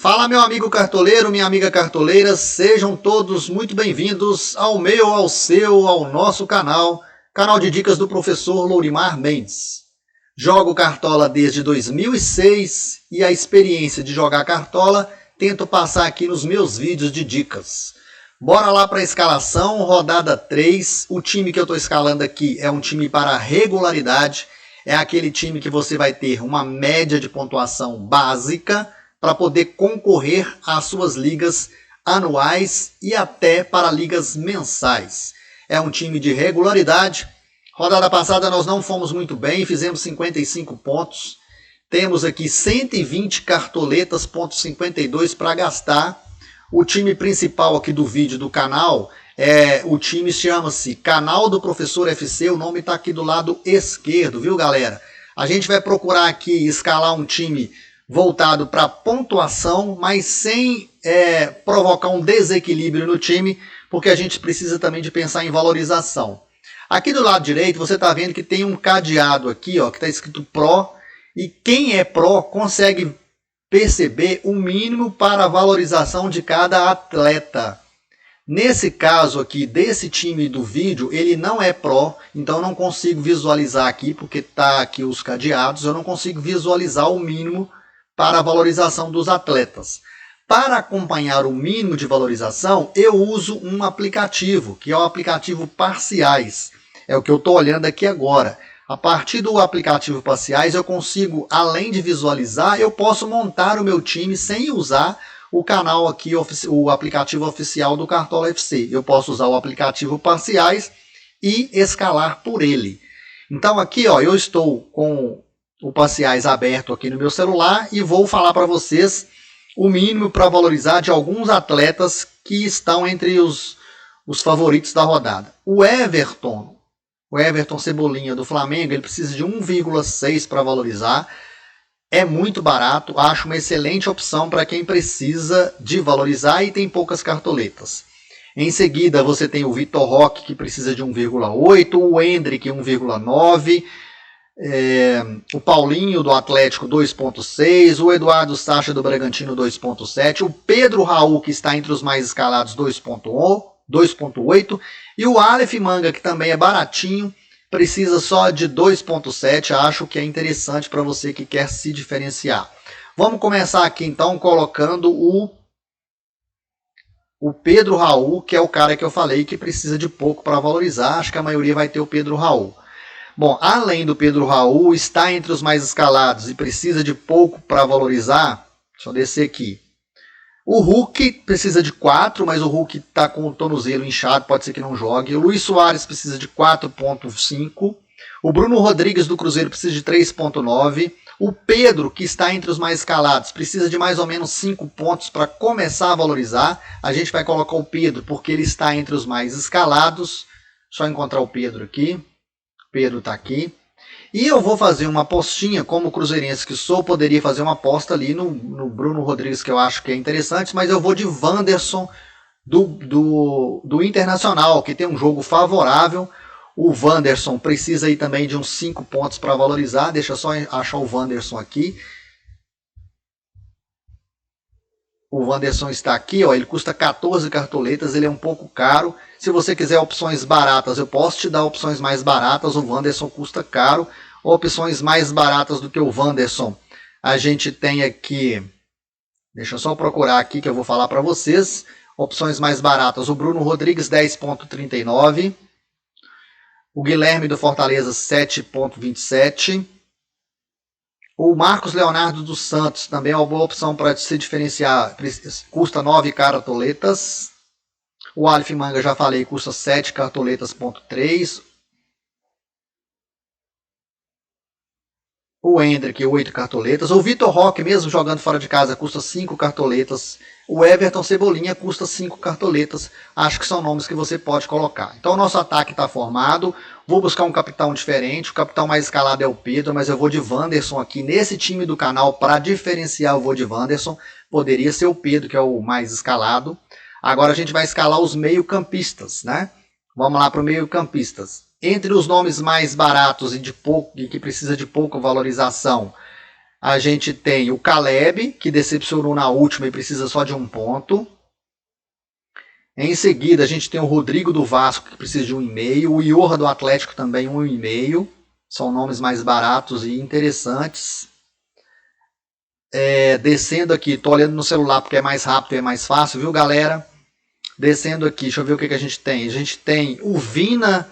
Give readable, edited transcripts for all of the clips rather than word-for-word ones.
Fala, meu amigo cartoleiro, minha amiga cartoleira, sejam todos muito bem-vindos ao meu, ao seu, ao nosso canal de dicas do professor Lourimar Mendes. Jogo cartola desde 2006 e a experiência de jogar cartola tento passar aqui nos meus vídeos de dicas. Bora lá para a escalação, rodada 3. O time que eu estou escalando aqui é um time para regularidade. É aquele time que você vai ter uma média de pontuação básica para poder concorrer às suas ligas anuais e até para ligas mensais. É um time de regularidade. Rodada passada nós não fomos muito bem, fizemos 55 pontos. Temos aqui 120 cartoletas, ponto 52 para gastar. O time principal aqui do vídeo do canal, o time chama-se Canal do Professor FC, o nome está aqui do lado esquerdo, viu galera? A gente vai procurar aqui escalar um time voltado para pontuação, mas sem provocar um desequilíbrio no time, porque a gente precisa também de pensar em valorização. Aqui do lado direito você está vendo que tem um cadeado aqui, ó, que está escrito Pro, e quem é Pro consegue perceber o mínimo para a valorização de cada atleta. Nesse caso aqui, desse time do vídeo, ele não é Pro, então não consigo visualizar aqui, porque está aqui os cadeados, eu não consigo visualizar o mínimo para a valorização dos atletas. Para acompanhar o mínimo de valorização, eu uso um aplicativo, que é o aplicativo Parciais. É o que eu estou olhando aqui agora. A partir do aplicativo Parciais, eu consigo, além de visualizar, eu posso montar o meu time sem usar o canal aqui, o aplicativo oficial do Cartola FC. Eu posso usar o aplicativo Parciais e escalar por ele. Então aqui, ó, eu estou com o Parciais aberto aqui no meu celular e vou falar para vocês o mínimo para valorizar de alguns atletas que estão entre os favoritos da rodada. O Everton Cebolinha do Flamengo, ele precisa de 1,6 para valorizar. É muito barato, acho uma excelente opção para quem precisa de valorizar e tem poucas cartoletas. Em seguida você tem o Vitor Roque, que precisa de 1,8, o Endrick 1,9, o Paulinho do Atlético 2,6, o Eduardo Sacha do Bragantino 2,7, o Pedro Raul, que está entre os mais escalados, 2,8, e o Aleph Manga, que também é baratinho, precisa só de 2,7, acho que é interessante para você que quer se diferenciar. Vamos começar aqui então colocando o Pedro Raul, que é o cara que eu falei que precisa de pouco para valorizar, acho que a maioria vai ter o Pedro Raul. Bom, além do Pedro Raul, está entre os mais escalados e precisa de pouco para valorizar. Deixa eu descer aqui. O Hulk precisa de 4, mas o Hulk está com o tornozelo inchado, pode ser que não jogue. O Luis Soares precisa de 4,5. O Bruno Rodrigues do Cruzeiro precisa de 3,9. O Pedro, que está entre os mais escalados, precisa de mais ou menos 5 pontos para começar a valorizar. A gente vai colocar o Pedro porque ele está entre os mais escalados. Só encontrar o Pedro aqui. Pedro está aqui. E eu vou fazer uma apostinha, como cruzeirense que sou, poderia fazer uma aposta ali no Bruno Rodrigues, que eu acho que é interessante, mas eu vou de Wanderson do Internacional, que tem um jogo favorável. O Wanderson precisa aí também de uns 5 pontos para valorizar. Deixa eu só achar o Wanderson aqui. O Wanderson está aqui, ó, ele custa 14 cartoletas, ele é um pouco caro. Se você quiser opções baratas, eu posso te dar opções mais baratas. O Wanderson custa caro. Opções mais baratas do que o Wanderson, a gente tem aqui, deixa eu só procurar aqui que eu vou falar para vocês. Opções mais baratas, o Bruno Rodrigues 10,39. O Guilherme do Fortaleza 7,27. O Marcos Leonardo dos Santos também é uma boa opção para se diferenciar, custa 9 cartoletas. O Aleph Manga, já falei, custa 7 cartoletas,3. O Endrick, 8 cartoletas. O Vitor Roque, mesmo jogando fora de casa, custa 5 cartoletas. O Everton Cebolinha custa 5 cartoletas. Acho que são nomes que você pode colocar. Então o nosso ataque está formado. Vou buscar um capitão diferente. O capitão mais escalado é o Pedro, mas eu vou de Wanderson aqui. Nesse time do canal, para diferenciar, eu vou de Wanderson. Poderia ser o Pedro, que é o mais escalado. Agora a gente vai escalar os meio-campistas, né? Vamos lá para o meio-campistas. Entre os nomes mais baratos e que precisa de pouca valorização, A gente tem o Caleb, que decepcionou na última e precisa só de 1 ponto. Em seguida, a gente tem o Rodrigo do Vasco, que precisa de 1,5. O Iorra do Atlético também 1,5. São nomes mais baratos e interessantes. Descendo aqui, estou olhando no celular porque é mais rápido e é mais fácil, viu, galera? Descendo aqui, deixa eu ver o que a gente tem. A gente tem o Vina,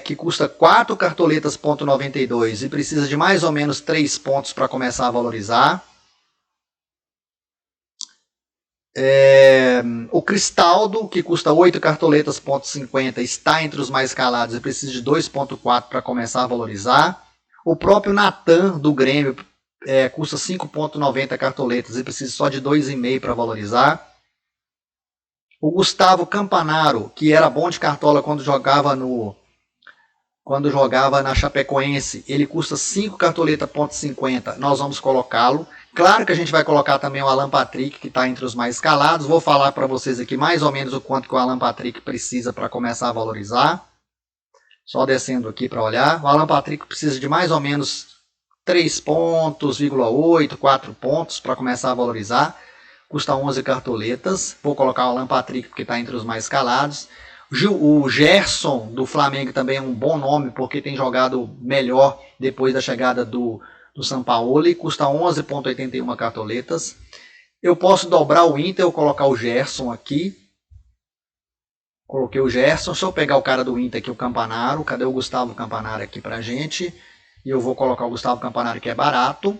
que custa 4 cartoletas, ponto 92 e precisa de mais ou menos 3 pontos para começar a valorizar. O Cristaldo, que custa 8 cartoletas, ponto 50, está entre os mais escalados e precisa de 2,4 para começar a valorizar. O próprio Natan, do Grêmio, custa 5,90 cartoletas e precisa só de 2,5 para valorizar. O Gustavo Campanaro, que era bom de cartola quando jogava na Chapecoense, ele custa 5 cartoletas, ponto 50, nós vamos colocá-lo. Claro que a gente vai colocar também o Alan Patrick, que está entre os mais escalados. Vou falar para vocês aqui mais ou menos o quanto que o Alan Patrick precisa para começar a valorizar. Só descendo aqui para olhar. O Alan Patrick precisa de mais ou menos 3 pontos, 8, 4 pontos para começar a valorizar. Custa 11 cartoletas. Vou colocar o Alan Patrick porque está entre os mais escalados. O Gerson do Flamengo também é um bom nome porque tem jogado melhor depois da chegada do Sampaoli, custa 11,81 cartoletas. Eu posso dobrar o Inter ou colocar o Gerson aqui. Coloquei o Gerson. Se eu pegar o cara do Inter aqui, o Campanaro. Cadê o Gustavo Campanaro aqui pra gente? E eu vou colocar o Gustavo Campanaro, que é barato.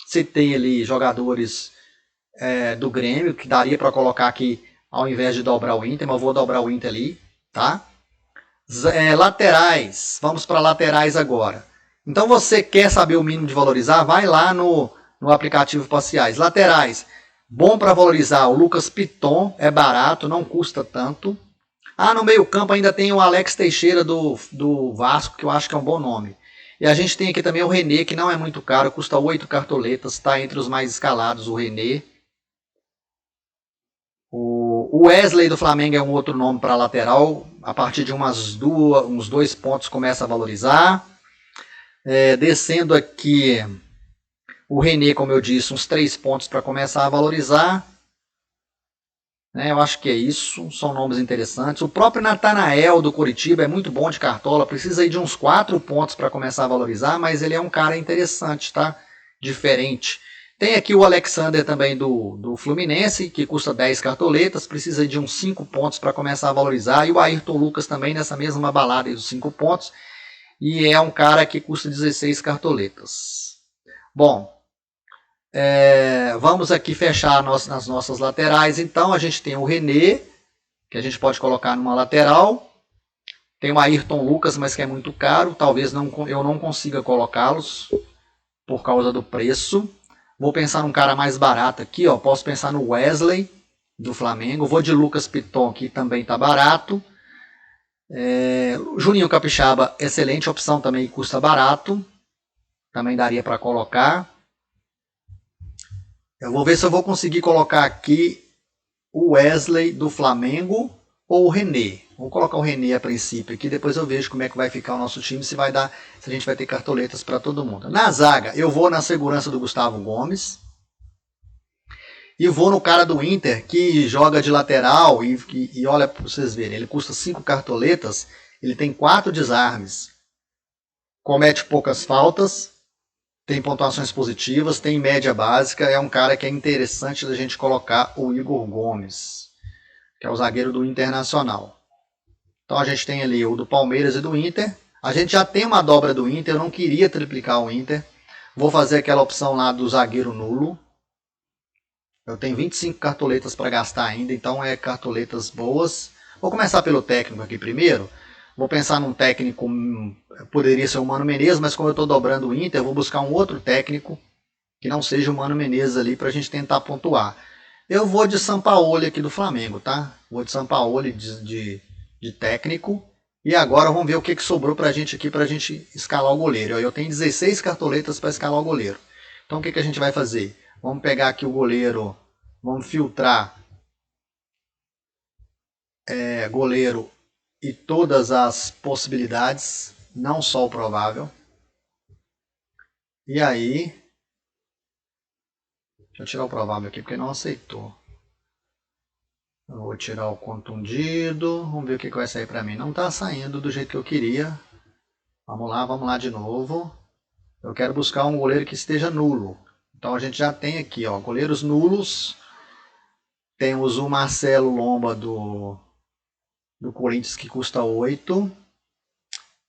Citei ali jogadores do Grêmio, que daria para colocar aqui ao invés de dobrar o Inter, mas eu vou dobrar o Inter ali, tá? Laterais. Vamos para laterais agora. Então você quer saber o mínimo de valorizar? Vai lá no aplicativo Parciais. Laterais, bom para valorizar. O Lucas Piton é barato, não custa tanto. No meio campo ainda tem o Alex Teixeira do Vasco, que eu acho que é um bom nome. E a gente tem aqui também o René, que não é muito caro, custa 8 cartoletas, está entre os mais escalados, o René. O Wesley do Flamengo é um outro nome para lateral. A partir de uns 2 pontos começa a valorizar. Descendo aqui, o René, como eu disse, uns 3 pontos para começar a valorizar. Eu acho que é isso, são nomes interessantes. O próprio Natanael do Coritiba é muito bom de cartola, precisa aí de uns 4 pontos para começar a valorizar, mas ele é um cara interessante, tá? Diferente. Tem aqui o Alexander também do Fluminense, que custa 10 cartoletas, precisa de uns 5 pontos para começar a valorizar. E o Ayrton Lucas também nessa mesma balada dos 5 pontos. E é um cara que custa 16 cartoletas. Bom, vamos aqui fechar nas nossas laterais. Então a gente tem o René, que a gente pode colocar numa lateral. Tem o Ayrton Lucas, mas que é muito caro. Talvez eu não consiga colocá-los por causa do preço. Vou pensar num cara mais barato aqui, ó. Posso pensar no Wesley do Flamengo. Vou de Lucas Piton, que também está barato. Juninho Capixaba, excelente opção também, custa barato. Também daria para colocar. Eu vou ver se eu vou conseguir colocar aqui o Wesley do Flamengo ou o René. Vou colocar o René a princípio aqui, depois eu vejo como é que vai ficar o nosso time, se a gente vai ter cartoletas para todo mundo. Na zaga, eu vou na segurança do Gustavo Gomes. E vou no cara do Inter, que joga de lateral e olha para vocês verem, ele custa 5 cartoletas, ele tem 4 desarmes. Comete poucas faltas, tem pontuações positivas, tem média básica, é um cara que é interessante da gente colocar o Igor Gomes, que é o zagueiro do Internacional. Então a gente tem ali o do Palmeiras e do Inter. A gente já tem uma dobra do Inter, eu não queria triplicar o Inter. Vou fazer aquela opção lá do zagueiro nulo. Eu tenho 25 cartoletas para gastar ainda, então cartoletas boas. Vou começar pelo técnico aqui primeiro. Vou pensar num técnico, poderia ser o Mano Menezes, mas como eu estou dobrando o Inter, eu vou buscar um outro técnico que não seja o Mano Menezes ali para a gente tentar pontuar. Eu vou de Sampaoli aqui do Flamengo, tá? Vou de Sampaoli de técnico. E agora vamos ver o que sobrou para a gente aqui para a gente escalar o goleiro. Eu tenho 16 cartoletas para escalar o goleiro. Então o que a gente vai fazer? Vamos pegar aqui o goleiro, vamos filtrar goleiro e todas as possibilidades, não só o provável. E aí Deixa eu tirar o provável aqui, porque não aceitou. Eu vou tirar o contundido. Vamos ver o que vai sair para mim. Não está saindo do jeito que eu queria. Vamos lá de novo. Eu quero buscar um goleiro que esteja nulo. Então a gente já tem aqui, ó, goleiros nulos. Temos o Marcelo Lomba do Corinthians, que custa 8.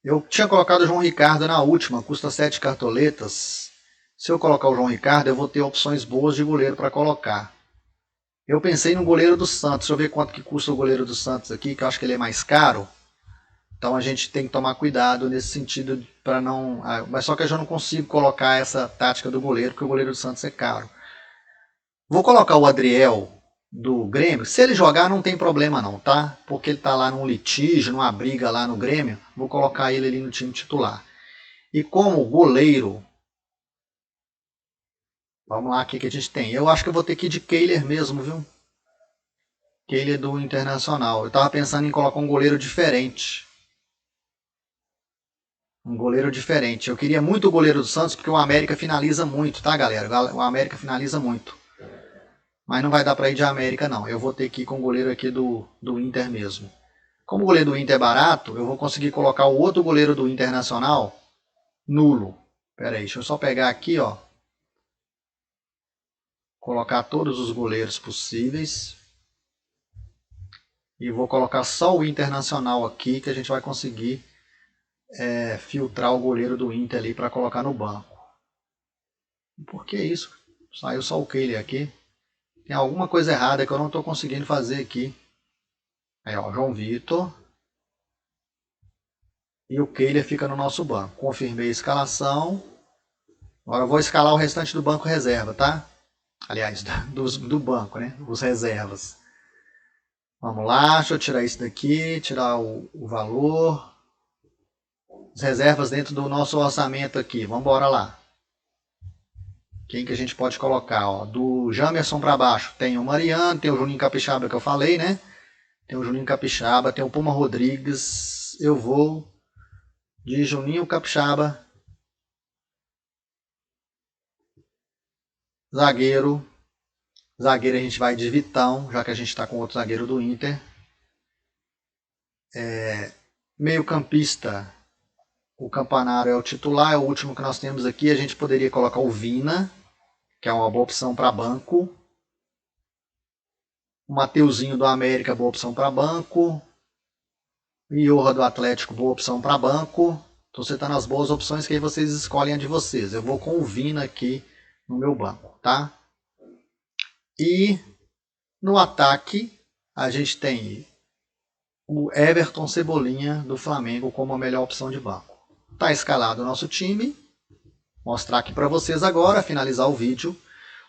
Eu tinha colocado o João Ricardo na última, custa 7 cartoletas. Se eu colocar o João Ricardo, eu vou ter opções boas de goleiro para colocar. Eu pensei no goleiro do Santos. Deixa eu ver quanto que custa o goleiro do Santos aqui, que eu acho que ele é mais caro. Então a gente tem que tomar cuidado nesse sentido para não... Mas só que eu já não consigo colocar essa tática do goleiro, porque o goleiro do Santos é caro. Vou colocar o Adriel do Grêmio. Se ele jogar não tem problema não, tá? Porque ele tá lá num litígio, numa briga lá no Grêmio. Vou colocar ele ali no time titular. E como goleiro... Vamos lá, o que a gente tem? Eu acho que eu vou ter que ir de Kehler mesmo, viu? Kehler do Internacional. Eu tava pensando em colocar um goleiro diferente. Um goleiro diferente. Eu queria muito o goleiro do Santos, porque o América finaliza muito, tá, galera? O América finaliza muito. Mas não vai dar para ir de América, não. Eu vou ter que ir com o goleiro aqui do Inter mesmo. Como o goleiro do Inter é barato, eu vou conseguir colocar o outro goleiro do Internacional nulo. Pera aí, deixa eu só pegar aqui, ó. Colocar todos os goleiros possíveis. E vou colocar só o Internacional aqui, que a gente vai conseguir filtrar o goleiro do Inter ali para colocar no banco. Por que isso? Saiu só o Kehler aqui. Tem alguma coisa errada que eu não estou conseguindo fazer aqui. Aí, ó, João Vitor. E o Kehler fica no nosso banco. Confirmei a escalação. Agora eu vou escalar o restante do banco reserva, tá? Aliás, do banco, né? Os reservas. Vamos lá, deixa eu tirar isso daqui, tirar o valor. As reservas dentro do nosso orçamento aqui. Vamos embora lá. Quem que a gente pode colocar? Ó, do Jamerson para baixo tem o Mariano, tem o Juninho Capixaba que eu falei, né? Tem o Juninho Capixaba, tem o Puma Rodrigues. Eu vou de Juninho Capixaba. Zagueiro. Zagueiro a gente vai de Vitão, já que a gente está com outro zagueiro do Inter. Meio campista. O Campanaro é o titular, é o último que nós temos aqui. A gente poderia colocar o Vina, que é uma boa opção para banco. O Mateuzinho do América, boa opção para banco. Iorra do Atlético, boa opção para banco. Estou citando as boas opções que aí vocês escolhem a de vocês. Eu vou com o Vina aqui no meu banco, tá? E no ataque a gente tem o Everton Cebolinha do Flamengo como a melhor opção de banco. Está escalado o nosso time. Vou mostrar aqui para vocês agora, finalizar o vídeo.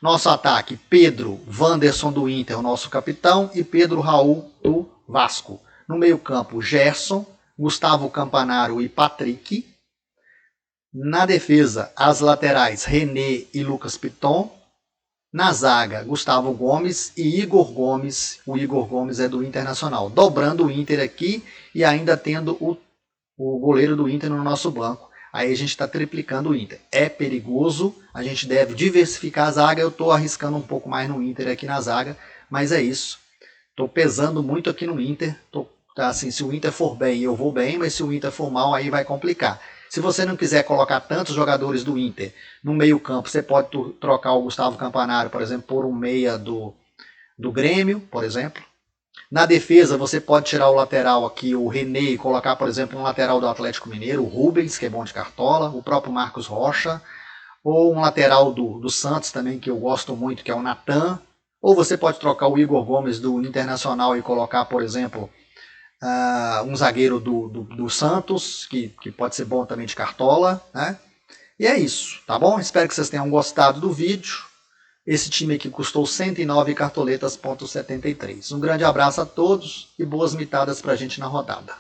Nosso ataque, Pedro Wanderson do Inter, o nosso capitão, e Pedro Raul do Vasco. No meio campo, Gerson, Gustavo Campanaro e Patrick. Na defesa, as laterais, René e Lucas Piton. Na zaga, Gustavo Gomes e Igor Gomes. O Igor Gomes é do Internacional. Dobrando o Inter aqui e ainda tendo o goleiro do Inter no nosso banco. Aí a gente está triplicando o Inter. É perigoso, a gente deve diversificar a zaga. Eu estou arriscando um pouco mais no Inter aqui na zaga, mas é isso. Estou pesando muito aqui no Inter. Assim, se o Inter for bem, eu vou bem, mas se o Inter for mal, aí vai complicar. Se você não quiser colocar tantos jogadores do Inter no meio campo, você pode trocar o Gustavo Campanaro, por exemplo, por um meia do Grêmio, por exemplo. Na defesa, você pode tirar o lateral aqui, o René, e colocar, por exemplo, um lateral do Atlético Mineiro, o Rubens, que é bom de cartola, o próprio Marcos Rocha, ou um lateral do Santos também, que eu gosto muito, que é o Natan. Ou você pode trocar o Igor Gomes do Internacional e colocar, por exemplo, um zagueiro do Santos, que pode ser bom também de cartola, né? E é isso, tá bom? Espero que vocês tenham gostado do vídeo. Esse time aqui custou 109 cartoletas,73. Um grande abraço a todos e boas mitadas pra gente na rodada.